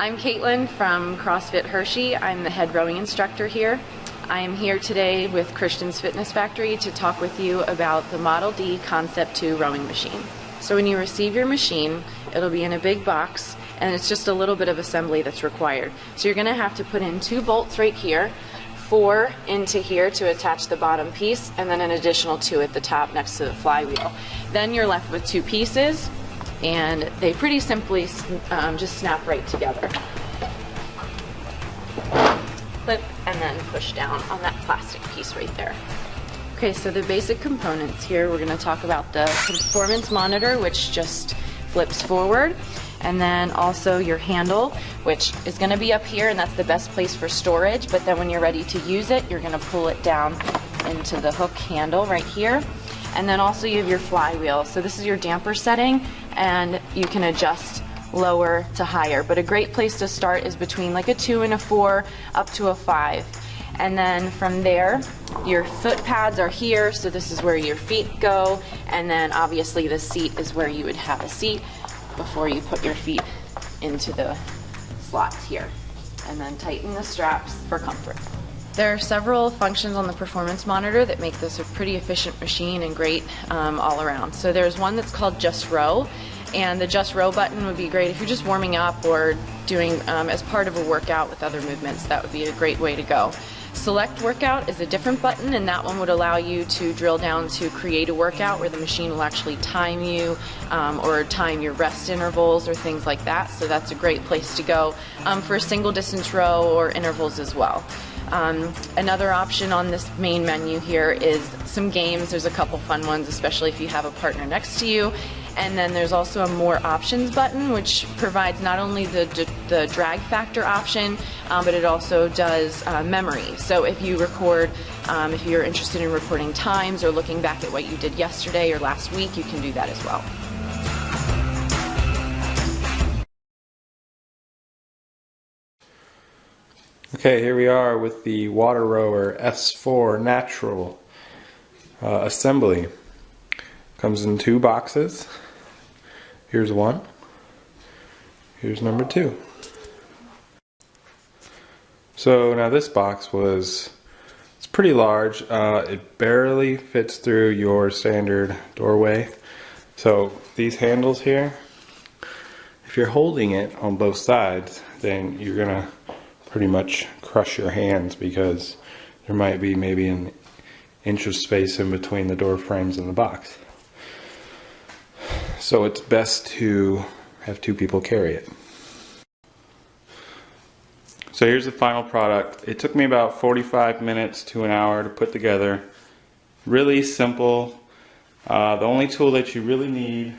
I'm Caitlin from CrossFit Hershey. I'm the head rowing instructor here. I am here today with Christian's Fitness Factory to talk with you about the Model D Concept 2 rowing machine. So when you receive your machine, it'll be in a big box, and it's just a little bit of assembly that's required. So you're going to have to put in 2 bolts right here, 4 into here to attach the bottom piece, and then an additional 2 at the top next to the flywheel. Then you're left with 2 pieces, and they pretty simply just snap right together. Clip and then push down on that plastic piece right there. Okay, so the basic components here, we're going to talk about the performance monitor, which just flips forward, and then also your handle, which is going to be up here, and that's the best place for storage, but then when you're ready to use it, you're going to pull it down into the hook handle right here. And then also you have your flywheel. So this is your damper setting, and you can adjust lower to higher. But a great place to start is between like a 2 and a 4 up to a 5. And then from there, your foot pads are here, so this is where your feet go. And then obviously the seat is where you would have a seat before you put your feet into the slots here. And then tighten the straps for comfort. There are several functions on the performance monitor that make this a pretty efficient machine and great all around. So there's one that's called Just Row, and the Just Row button would be great if you're just warming up or doing as part of a workout with other movements. That would be a great way to go. Select Workout is a different button, and that one would allow you to drill down to create a workout where the machine will actually time you or time your rest intervals or things like that. So that's a great place to go for a single distance row or intervals as well. Another option on this main menu here is some games. There's a couple fun ones, especially if you have a partner next to you. And then there's also a More Options button, which provides not only the drag factor option, but it also does memory. So if you record, if you're interested in recording times or looking back at what you did yesterday or last week, you can do that as well. Okay, here we are with the Water Rower S4 Natural assembly. Comes in 2 boxes. Here's one. Here's number 2. So now this box it's pretty large. It barely fits through your standard doorway. So these handles here, if you're holding it on both sides, then you're gonna pretty much crush your hands because there might be maybe an inch of space in between the door frames and the box. So it's best to have 2 people carry it. So here's the final product. It took me about 45 minutes to an hour to put together. Really simple. The only tool that you really need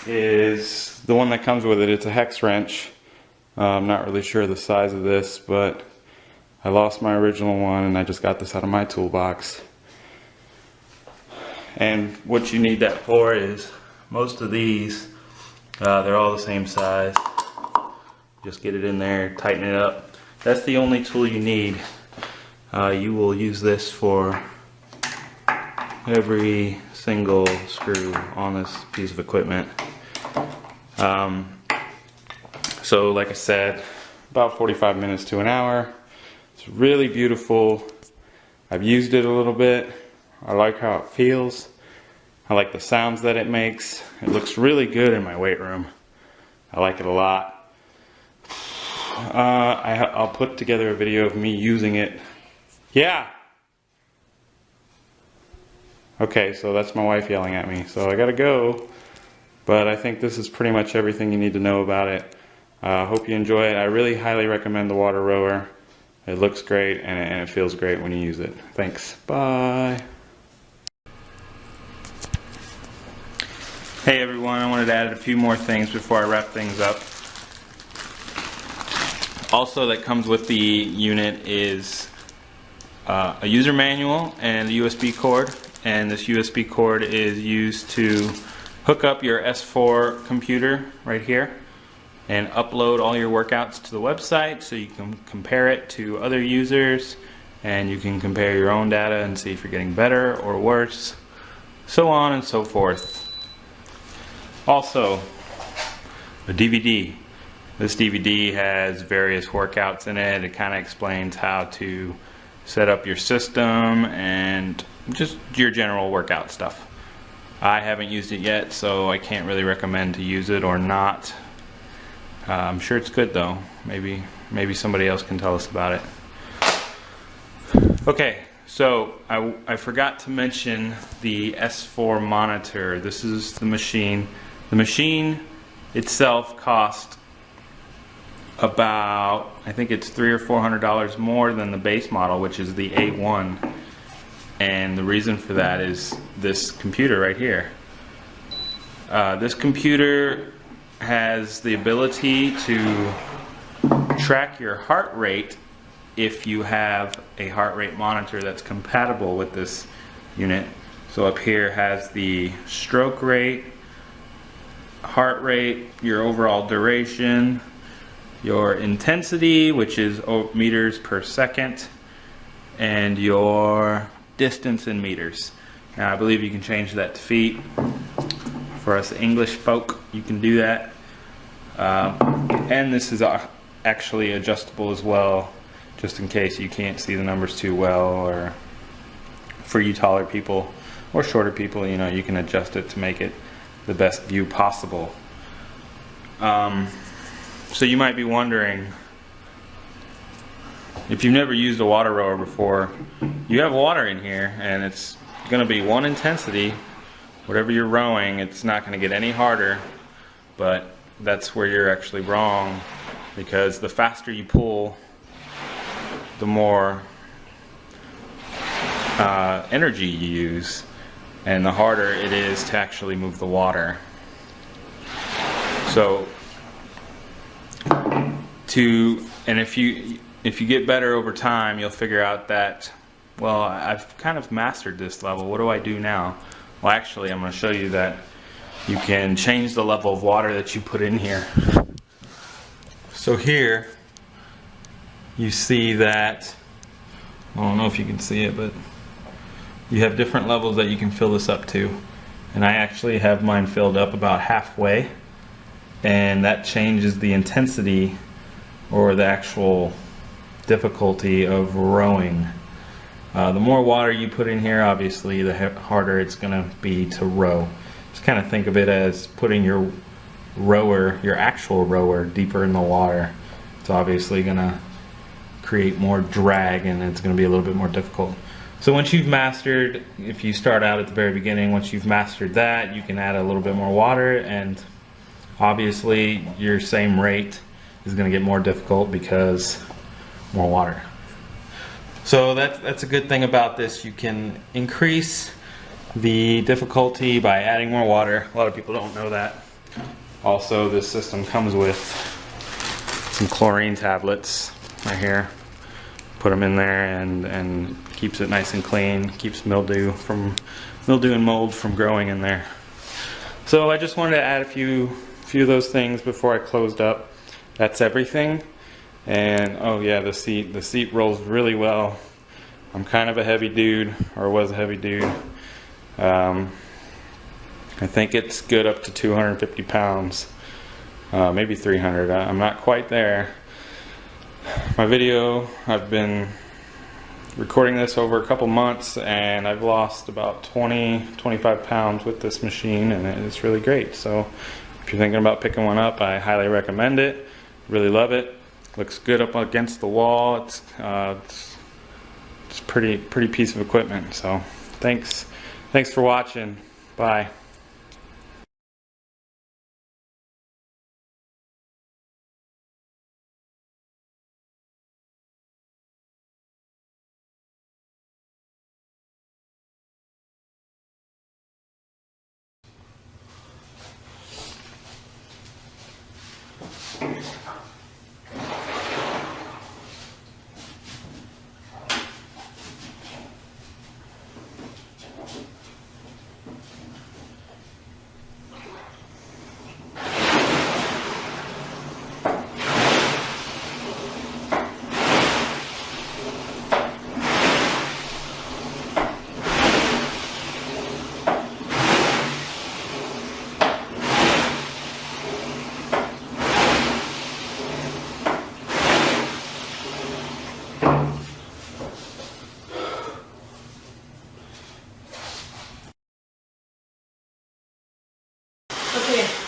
is the one that comes with it. It's a hex wrench. I'm not really sure the size of this, but I lost my original one and I just got this out of my toolbox. And what you need that for is most of these, they're all the same size. Just get it in there, tighten it up. That's the only tool you need. You will use this for every single screw on this piece of equipment. So like I said, about 45 minutes to an hour. It's really beautiful. I've used it a little bit. I like how it feels. I like the sounds that it makes. It looks really good in my weight room. I like it a lot. I'll put together a video of me using it. Yeah! Okay, so that's my wife yelling at me. So I gotta go. But I think this is pretty much everything you need to know about it. Hope you enjoy it. I really highly recommend the Water Rower. It looks great and it feels great when you use it. Thanks. Bye. Hey everyone, I wanted to add a few more things before I wrap things up. Also that comes with the unit is a user manual and a USB cord. And this USB cord is used to hook up your S4 computer right here and upload all your workouts to the website so you can compare it to other users and you can compare your own data and see if you're getting better or worse, so on and so forth. Also, a DVD. This DVD has various workouts in it. It kind of explains how to set up your system and just your general workout stuff. I haven't used it yet, so I can't really recommend to use it or not. I'm sure it's good though. Maybe somebody else can tell us about it. Okay, so I forgot to mention the S4 monitor. This is the machine. The machine itself cost about, I think it's $300 or $400 more than the base model, which is the A1. And the reason for that is this computer right here. This computer has the ability to track your heart rate if you have a heart rate monitor that's compatible with this unit. So up here has the stroke rate, heart rate, your overall duration, your intensity, which is meters per second, and your distance in meters. Now I believe you can change that to feet. For us English folk, you can do that. And this is actually adjustable as well, just in case you can't see the numbers too well, or for you taller people or shorter people, you know, you can adjust it to make it the best view possible. So you might be wondering, if you've never used a water rower before, you have water in here and it's going to be one intensity. Whatever you're rowing, it's not going to get any harder, but that's where you're actually wrong, because the faster you pull, the more energy you use, and the harder it is to actually move the water. So if you get better over time, you'll figure out that, well, I've kind of mastered this level. What do I do now? Well, actually, I'm going to show you that you can change the level of water that you put in here. So here, you see that, I don't know if you can see it, but you have different levels that you can fill this up to. And I actually have mine filled up about halfway, and that changes the intensity or the actual difficulty of rowing. The more water you put in here, obviously, the harder it's going to be to row. Just kind of think of it as putting your rower, your actual rower, deeper in the water. It's obviously going to create more drag, and it's going to be a little bit more difficult. So once you've mastered, if you start out at the very beginning, once you've mastered that, you can add a little bit more water, and obviously your same rate is going to get more difficult because more water. So that's a good thing about this. You can increase the difficulty by adding more water. A lot of people don't know that. Also, this system comes with some chlorine tablets right here. Put them in there and keeps it nice and clean. Keeps mildew and mold from growing in there. So I just wanted to add a few of those things before I closed up. That's everything. And oh yeah, the seat rolls really well. I'm kind of a heavy dude, or was a heavy dude. I think it's good up to 250 pounds, maybe 300. I'm not quite there. My video, I've been recording this over a couple months, and I've lost about 25 pounds with this machine, and it's really great. So if you're thinking about picking one up, I highly recommend it. Really love it. Looks good up against the wall. It's pretty piece of equipment. So thanks for watching. Bye.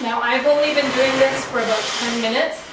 Now I've only been doing this for about 10 minutes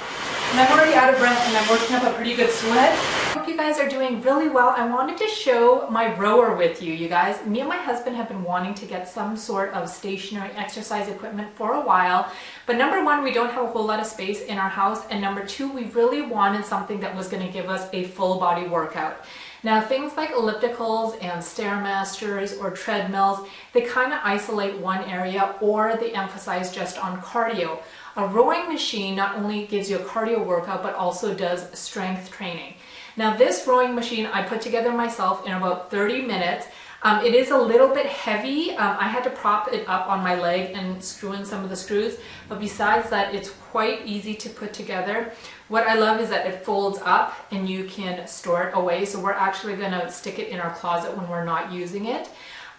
and I'm already out of breath and I'm working up a pretty good sweat. I hope you guys are doing really well. I wanted to show my rower with you, you guys. Me and my husband have been wanting to get some sort of stationary exercise equipment for a while, but number one, we don't have a whole lot of space in our house, and number two, we really wanted something that was going to give us a full body workout. Now things like ellipticals and Stairmasters or treadmills, they kind of isolate one area or they emphasize just on cardio. A rowing machine not only gives you a cardio workout but also does strength training. Now this rowing machine I put together myself in about 30 minutes. It is a little bit heavy. I had to prop it up on my leg and screw in some of the screws, but besides that, it's quite easy to put together. What I love is that it folds up and you can store it away, so we're actually going to stick it in our closet when we're not using it.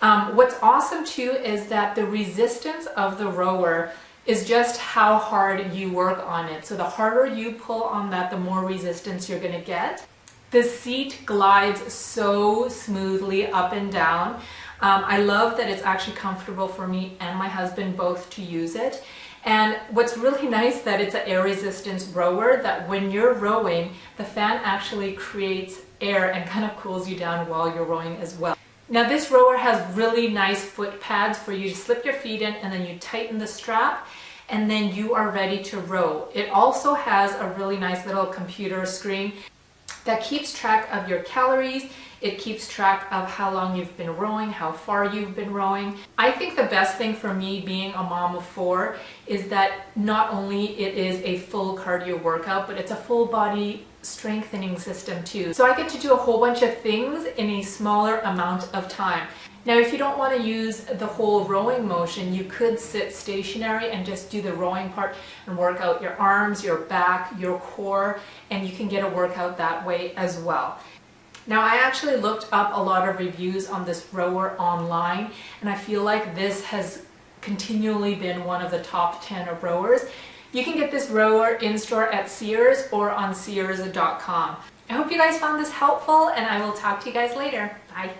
What's awesome too is that the resistance of the rower is just how hard you work on it. So the harder you pull on that, the more resistance you're going to get. The seat glides so smoothly up and down. I love that it's actually comfortable for me and my husband both to use it. And what's really nice that it's an air resistance rower, that when you're rowing, the fan actually creates air and kind of cools you down while you're rowing as well. Now this rower has really nice foot pads for you to slip your feet in, and then you tighten the strap and then you are ready to row. It also has a really nice little computer screen that keeps track of your calories. It keeps track of how long you've been rowing, how far you've been rowing. I think the best thing for me being a mom of 4 is that not only it is a full cardio workout, but it's a full body strengthening system too. So I get to do a whole bunch of things in a smaller amount of time. Now, if you don't want to use the whole rowing motion, you could sit stationary and just do the rowing part and work out your arms, your back, your core, and you can get a workout that way as well. Now, I actually looked up a lot of reviews on this rower online, and I feel like this has continually been one of the top 10 rowers. You can get this rower in store at Sears or on Sears.com. I hope you guys found this helpful, and I will talk to you guys later. Bye.